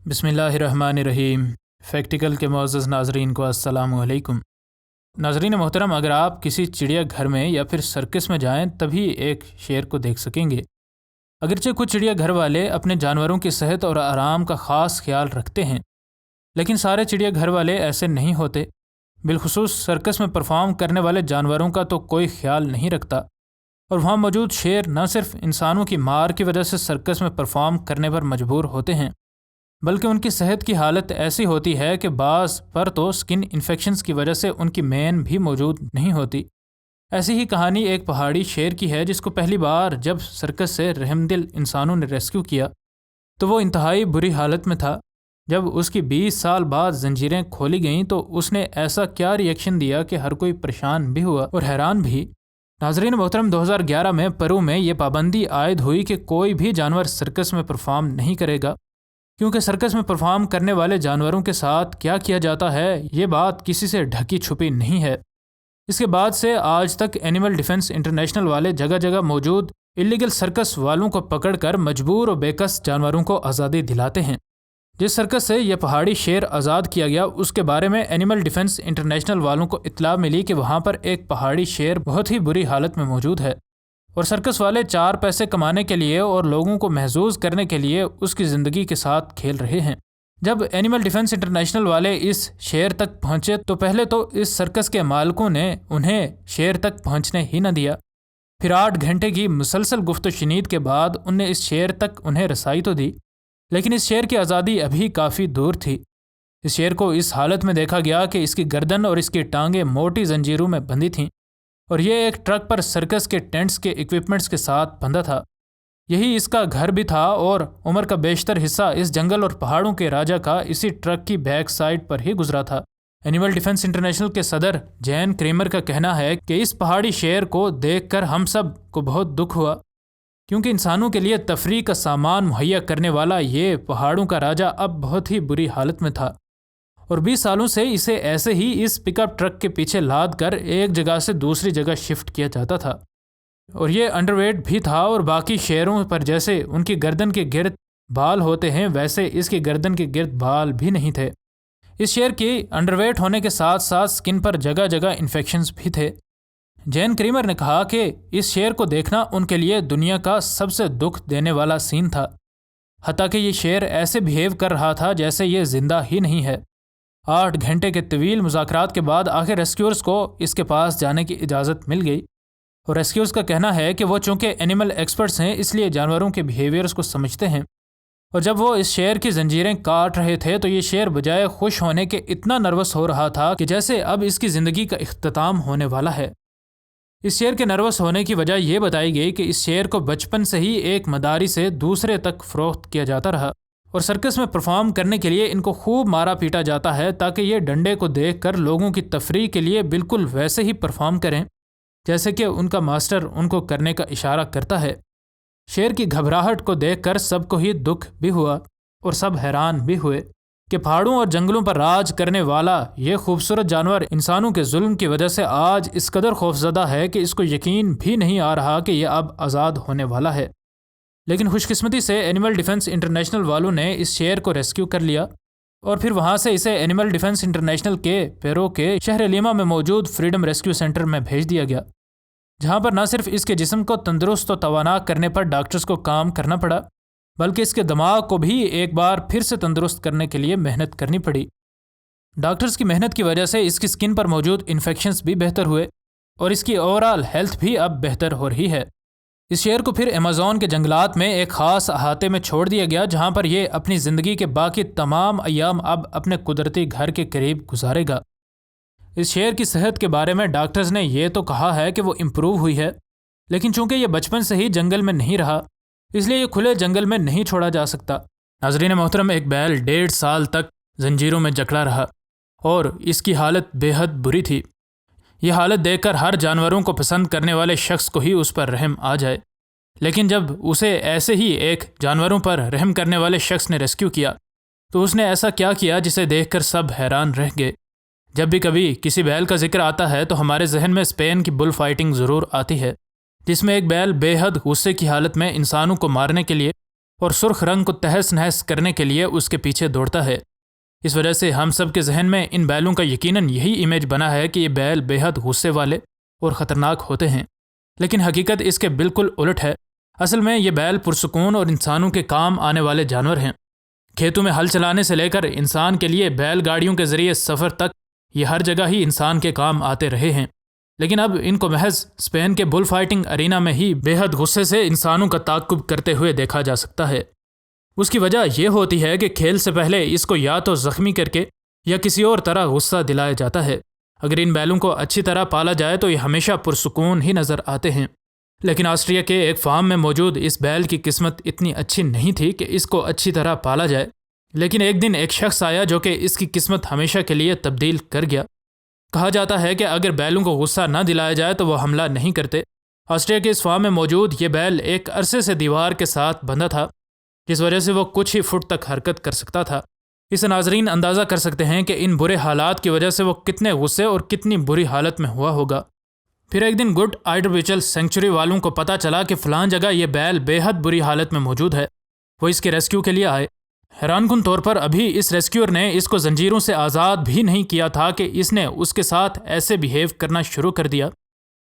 بسم اللہ الرحمن الرحیم۔ فیکٹیکل کے معزز ناظرین کو السلام علیکم۔ ناظرین محترم، اگر آپ کسی چڑیا گھر میں یا پھر سرکس میں جائیں تبھی ایک شیر کو دیکھ سکیں گے۔ اگرچہ کچھ چڑیا گھر والے اپنے جانوروں کی صحت اور آرام کا خاص خیال رکھتے ہیں، لیکن سارے چڑیا گھر والے ایسے نہیں ہوتے۔ بالخصوص سرکس میں پرفارم کرنے والے جانوروں کا تو کوئی خیال نہیں رکھتا، اور وہاں موجود شیر نہ صرف انسانوں کی مار کی وجہ سے سرکس میں پرفارم کرنے پر مجبور ہوتے ہیں، بلکہ ان کی صحت کی حالت ایسی ہوتی ہے کہ بعض پر تو سکن انفیکشنز کی وجہ سے ان کی مین بھی موجود نہیں ہوتی۔ ایسی ہی کہانی ایک پہاڑی شیر کی ہے جس کو پہلی بار جب سرکس سے رحم دل انسانوں نے ریسکیو کیا تو وہ انتہائی بری حالت میں تھا۔ جب اس کی 20 سال بعد زنجیریں کھولی گئیں تو اس نے ایسا کیا ری ایکشن دیا کہ ہر کوئی پریشان بھی ہوا اور حیران بھی۔ ناظرین محترم، 2011 میں پرو میں یہ پابندی عائد ہوئی کہ کوئی بھی جانور سرکس میں پرفارم نہیں کرے گا، کیونکہ سرکس میں پرفارم کرنے والے جانوروں کے ساتھ کیا کیا جاتا ہے یہ بات کسی سے ڈھکی چھپی نہیں ہے۔ اس کے بعد سے آج تک اینیمل ڈیفنس انٹرنیشنل والے جگہ جگہ موجود اللیگل سرکس والوں کو پکڑ کر مجبور و بےکس جانوروں کو آزادی دلاتے ہیں۔ جس سرکس سے یہ پہاڑی شیر آزاد کیا گیا اس کے بارے میں اینیمل ڈیفنس انٹرنیشنل والوں کو اطلاع ملی کہ وہاں پر ایک پہاڑی شیر بہت ہی بری حالت میں موجود ہے، اور سرکس والے 4 پیسے کمانے کے لیے اور لوگوں کو محظوظ کرنے کے لیے اس کی زندگی کے ساتھ کھیل رہے ہیں۔ جب اینیمل ڈیفنس انٹرنیشنل والے اس شیر تک پہنچے تو پہلے تو اس سرکس کے مالکوں نے انہیں شیر تک پہنچنے ہی نہ دیا، پھر 8 گھنٹے کی مسلسل گفت و شنید کے بعد ان نے اس شیر تک انہیں رسائی تو دی، لیکن اس شیر کی آزادی ابھی کافی دور تھی۔ اس شیر کو اس حالت میں دیکھا گیا کہ اس کی گردن اور اس کی ٹانگیں موٹی زنجیروں میں بندھی تھیں، اور یہ ایک ٹرک پر سرکس کے ٹینٹس کے ایکوپمنٹس کے ساتھ بندھا تھا۔ یہی اس کا گھر بھی تھا، اور عمر کا بیشتر حصہ اس جنگل اور پہاڑوں کے راجا کا اسی ٹرک کی بیک سائڈ پر ہی گزرا تھا۔ اینیمل ڈیفنس انٹرنیشنل کے صدر جین کریمر کا کہنا ہے کہ اس پہاڑی شیر کو دیکھ کر ہم سب کو بہت دکھ ہوا، کیونکہ انسانوں کے لیے تفریح کا سامان مہیا کرنے والا یہ پہاڑوں کا راجا اب بہت ہی بری حالت میں تھا، اور 20 سالوں سے اسے ایسے ہی اس پک اپ ٹرک کے پیچھے لاد کر ایک جگہ سے دوسری جگہ شفٹ کیا جاتا تھا، اور یہ انڈر ویٹ بھی تھا، اور باقی شیروں پر جیسے ان کی گردن کے گرد بال ہوتے ہیں ویسے اس کی گردن کے گرد بال بھی نہیں تھے۔ اس شیر کی انڈر ویٹ ہونے کے ساتھ ساتھ سکن پر جگہ جگہ انفیکشنز بھی تھے۔ جین کریمر نے کہا کہ اس شیر کو دیکھنا ان کے لیے دنیا کا سب سے دکھ دینے والا سین تھا، حتیٰ کہ یہ شیر ایسے بہیو کر رہا تھا جیسے یہ زندہ ہی نہیں ہے۔ 8 گھنٹے کے طویل مذاکرات کے بعد آخر ریسکیورز کو اس کے پاس جانے کی اجازت مل گئی، اور ریسکیورز کا کہنا ہے کہ وہ چونکہ اینیمل ایکسپرٹس ہیں اس لیے جانوروں کے بیہیویئرز کو سمجھتے ہیں، اور جب وہ اس شیر کی زنجیریں کاٹ رہے تھے تو یہ شیر بجائے خوش ہونے کے اتنا نروس ہو رہا تھا کہ جیسے اب اس کی زندگی کا اختتام ہونے والا ہے۔ اس شیر کے نروس ہونے کی وجہ یہ بتائی گئی کہ اس شیر کو بچپن سے ہی ایک مداری سے دوسرے تک فروخت کیا جاتا رہا، اور سرکس میں پرفارم کرنے کے لیے ان کو خوب مارا پیٹا جاتا ہے تاکہ یہ ڈنڈے کو دیکھ کر لوگوں کی تفریح کے لیے بالکل ویسے ہی پرفارم کریں جیسے کہ ان کا ماسٹر ان کو کرنے کا اشارہ کرتا ہے۔ شیر کی گھبراہٹ کو دیکھ کر سب کو ہی دکھ بھی ہوا، اور سب حیران بھی ہوئے کہ پہاڑوں اور جنگلوں پر راج کرنے والا یہ خوبصورت جانور انسانوں کے ظلم کی وجہ سے آج اس قدر خوفزدہ ہے کہ اس کو یقین بھی نہیں آ رہا کہ یہ اب آزاد ہونے والا ہے۔ لیکن خوش قسمتی سے اینیمل ڈیفنس انٹرنیشنل والوں نے اس شیر کو ریسکیو کر لیا، اور پھر وہاں سے اسے اینیمل ڈیفنس انٹرنیشنل کے پیرو کے شہر لیما میں موجود فریڈم ریسکیو سینٹر میں بھیج دیا گیا، جہاں پر نہ صرف اس کے جسم کو تندرست و توانا کرنے پر ڈاکٹرز کو کام کرنا پڑا، بلکہ اس کے دماغ کو بھی ایک بار پھر سے تندرست کرنے کے لیے محنت کرنی پڑی۔ ڈاکٹرز کی محنت کی وجہ سے اس کی سکن پر موجود انفیکشنز بھی بہتر ہوئے، اور اس کی اوورآل ہیلتھ بھی اب بہتر ہو رہی ہے۔ اس شیر کو پھر ایمیزون کے جنگلات میں ایک خاص احاطے میں چھوڑ دیا گیا، جہاں پر یہ اپنی زندگی کے باقی تمام ایام اب اپنے قدرتی گھر کے قریب گزارے گا۔ اس شیر کی صحت کے بارے میں ڈاکٹرز نے یہ تو کہا ہے کہ وہ امپروو ہوئی ہے، لیکن چونکہ یہ بچپن سے ہی جنگل میں نہیں رہا اس لیے یہ کھلے جنگل میں نہیں چھوڑا جا سکتا۔ ناظرین محترم، ایک بیل 1.5 سال تک زنجیروں میں جکڑا رہا، اور اس کی حالت بے حد بری تھی۔ یہ حالت دیکھ کر ہر جانوروں کو پسند کرنے والے شخص کو ہی اس پر رحم آ جائے، لیکن جب اسے ایسے ہی ایک جانوروں پر رحم کرنے والے شخص نے ریسکیو کیا تو اس نے ایسا کیا کیا جسے دیکھ کر سب حیران رہ گئے۔ جب بھی کبھی کسی بیل کا ذکر آتا ہے تو ہمارے ذہن میں اسپین کی بل فائٹنگ ضرور آتی ہے، جس میں ایک بیل بے حد غصے کی حالت میں انسانوں کو مارنے کے لیے اور سرخ رنگ کو تہس نہس کرنے کے لیے اس کے پیچھے دوڑتا ہے۔ اس وجہ سے ہم سب کے ذہن میں ان بیلوں کا یقیناً یہی امیج بنا ہے کہ یہ بیل بے حد غصے والے اور خطرناک ہوتے ہیں، لیکن حقیقت اس کے بالکل الٹ ہے۔ اصل میں یہ بیل پرسکون اور انسانوں کے کام آنے والے جانور ہیں۔ کھیتوں میں ہل چلانے سے لے کر انسان کے لیے بیل گاڑیوں کے ذریعے سفر تک یہ ہر جگہ ہی انسان کے کام آتے رہے ہیں، لیکن اب ان کو محض اسپین کے بل فائٹنگ ارینا میں ہی بے حد غصے سے انسانوں کا تعاقب کرتے ہوئے دیکھا جا سکتا ہے۔ اس کی وجہ یہ ہوتی ہے کہ کھیل سے پہلے اس کو یا تو زخمی کر کے یا کسی اور طرح غصہ دلایا جاتا ہے۔ اگر ان بیلوں کو اچھی طرح پالا جائے تو یہ ہمیشہ پرسکون ہی نظر آتے ہیں، لیکن آسٹریا کے ایک فارم میں موجود اس بیل کی قسمت اتنی اچھی نہیں تھی کہ اس کو اچھی طرح پالا جائے۔ لیکن ایک دن ایک شخص آیا جو کہ اس کی قسمت ہمیشہ کے لیے تبدیل کر گیا۔ کہا جاتا ہے کہ اگر بیلوں کو غصہ نہ دلایا جائے تو وہ حملہ نہیں کرتے۔ آسٹریا کے اس فارم میں موجود یہ بیل ایک عرصے سے دیوار کے ساتھ بندھا تھا، جس وجہ سے وہ کچھ ہی فٹ تک حرکت کر سکتا تھا۔ اس سے ناظرین اندازہ کر سکتے ہیں کہ ان برے حالات کی وجہ سے وہ کتنے غصے اور کتنی بری حالت میں ہوا ہوگا۔ پھر ایک دن گڈ آئیڈربچل سینکچوری والوں کو پتہ چلا کہ فلان جگہ یہ بیل بے حد بری حالت میں موجود ہے۔ وہ اس کے ریسکیو کے لیے آئے۔ حیران کن طور پر ابھی اس ریسکیور نے اس کو زنجیروں سے آزاد بھی نہیں کیا تھا کہ اس نے اس کے ساتھ ایسے بیہیو کرنا شروع کر دیا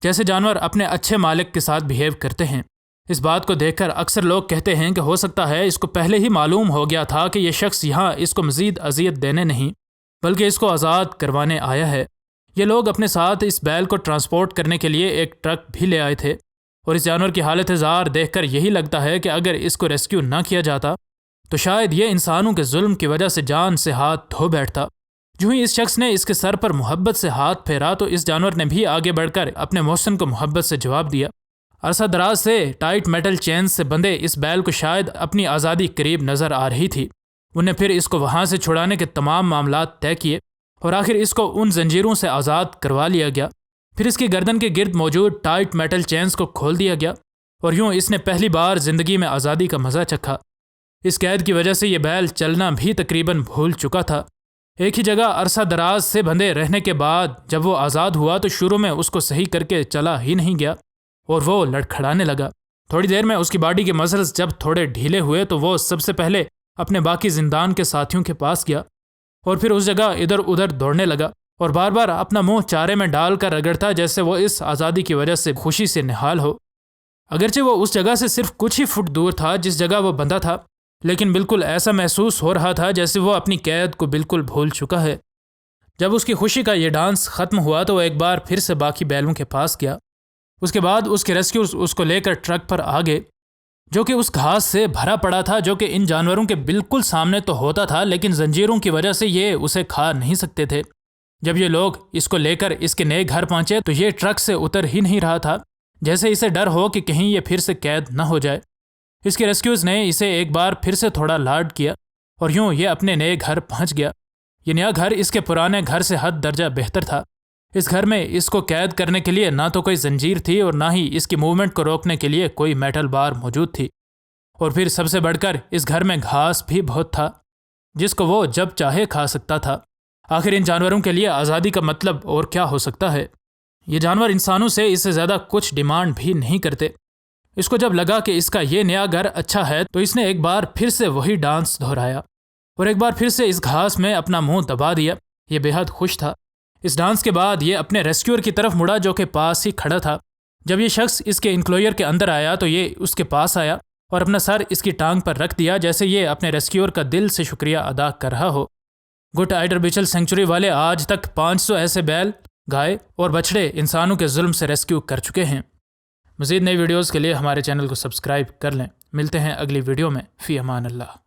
جیسے جانور اپنے اچھے مالک کے ساتھ بیہیو کرتے ہیں۔ اس بات کو دیکھ کر اکثر لوگ کہتے ہیں کہ ہو سکتا ہے اس کو پہلے ہی معلوم ہو گیا تھا کہ یہ شخص یہاں اس کو مزید اذیت دینے نہیں بلکہ اس کو آزاد کروانے آیا ہے۔ یہ لوگ اپنے ساتھ اس بیل کو ٹرانسپورٹ کرنے کے لیے ایک ٹرک بھی لے آئے تھے، اور اس جانور کی حالت زار دیکھ کر یہی لگتا ہے کہ اگر اس کو ریسکیو نہ کیا جاتا تو شاید یہ انسانوں کے ظلم کی وجہ سے جان سے ہاتھ دھو بیٹھتا۔ جو ہی اس شخص نے اس کے سر پر محبت سے ہاتھ پھیرا تو اس جانور نے بھی آگے بڑھ کر اپنے محسن کو محبت سے جواب دیا۔ عرصہ دراز سے ٹائٹ میٹل چینز سے بندھے اس بیل کو شاید اپنی آزادی قریب نظر آ رہی تھی۔ انہیں پھر اس کو وہاں سے چھڑانے کے تمام معاملات طے کیے اور آخر اس کو ان زنجیروں سے آزاد کروا لیا گیا۔ پھر اس کی گردن کے گرد موجود ٹائٹ میٹل چینز کو کھول دیا گیا اور یوں اس نے پہلی بار زندگی میں آزادی کا مزہ چکھا۔ اس قید کی وجہ سے یہ بیل چلنا بھی تقریباً بھول چکا تھا۔ ایک ہی جگہ عرصہ دراز سے بندھے رہنے کے بعد جب وہ آزاد ہوا تو شروع میں اس کو صحیح کر کے چلا ہی نہیں گیا اور وہ لڑکھڑانے لگا۔ تھوڑی دیر میں اس کی باڈی کے مسلز جب تھوڑے ڈھیلے ہوئے تو وہ سب سے پہلے اپنے باقی زندان کے ساتھیوں کے پاس گیا اور پھر اس جگہ ادھر ادھر دوڑنے لگا اور بار بار اپنا منہ چارے میں ڈال کر رگڑتا جیسے وہ اس آزادی کی وجہ سے خوشی سے نہال ہو۔ اگرچہ وہ اس جگہ سے صرف کچھ ہی فٹ دور تھا جس جگہ وہ بندھا تھا، لیکن بالکل ایسا محسوس ہو رہا تھا جیسے وہ اپنی قید کو بالکل بھول چکا ہے۔ جب اس کی خوشی کا یہ ڈانس ختم ہوا تو وہ ایک بار پھر سے باقی بیلوں کے پاس گیا۔ اس کے بعد اس کے ریسکیورز اس کو لے کر ٹرک پر آ گئے جو کہ اس گھاس سے بھرا پڑا تھا جو کہ ان جانوروں کے بالکل سامنے تو ہوتا تھا، لیکن زنجیروں کی وجہ سے یہ اسے کھا نہیں سکتے تھے۔ جب یہ لوگ اس کو لے کر اس کے نئے گھر پہنچے تو یہ ٹرک سے اتر ہی نہیں رہا تھا، جیسے اسے ڈر ہو کہ کہیں یہ پھر سے قید نہ ہو جائے۔ اس کے ریسکیوز نے اسے ایک بار پھر سے تھوڑا لاڈ کیا اور یوں یہ اپنے نئے گھر پہنچ گیا۔ یہ نیا گھر اس کے پرانے گھر سے حد درجہ بہتر تھا۔ اس گھر میں اس کو قید کرنے کے لیے نہ تو کوئی زنجیر تھی اور نہ ہی اس کی موومنٹ کو روکنے کے لیے کوئی میٹل بار موجود تھی، اور پھر سب سے بڑھ کر اس گھر میں گھاس بھی بہت تھا جس کو وہ جب چاہے کھا سکتا تھا۔ آخر ان جانوروں کے لیے آزادی کا مطلب اور کیا ہو سکتا ہے؟ یہ جانور انسانوں سے اس سے زیادہ کچھ ڈیمانڈ بھی نہیں کرتے۔ اس کو جب لگا کہ اس کا یہ نیا گھر اچھا ہے تو اس نے ایک بار پھر سے وہی ڈانس دہرایا اور ایک بار پھر سے اس گھاس میں اپنا منہ دبا دیا۔ یہ بے حد خوش تھا۔ اس ڈانس کے بعد یہ اپنے ریسکیور کی طرف مڑا جو کہ پاس ہی کھڑا تھا۔ جب یہ شخص اس کے انکلوئر کے اندر آیا تو یہ اس کے پاس آیا اور اپنا سر اس کی ٹانگ پر رکھ دیا جیسے یہ اپنے ریسکیور کا دل سے شکریہ ادا کر رہا ہو۔ گڈ آئیڈربچل سینکچوری والے آج تک 500 ایسے بیل، گائے اور بچڑے انسانوں کے ظلم سے ریسکیو کر چکے ہیں۔ مزید نئی ویڈیوز کے لیے ہمارے چینل کو سبسکرائب کر لیں۔ ملتے ہیں اگلی ویڈیو میں۔ فی امان اللہ۔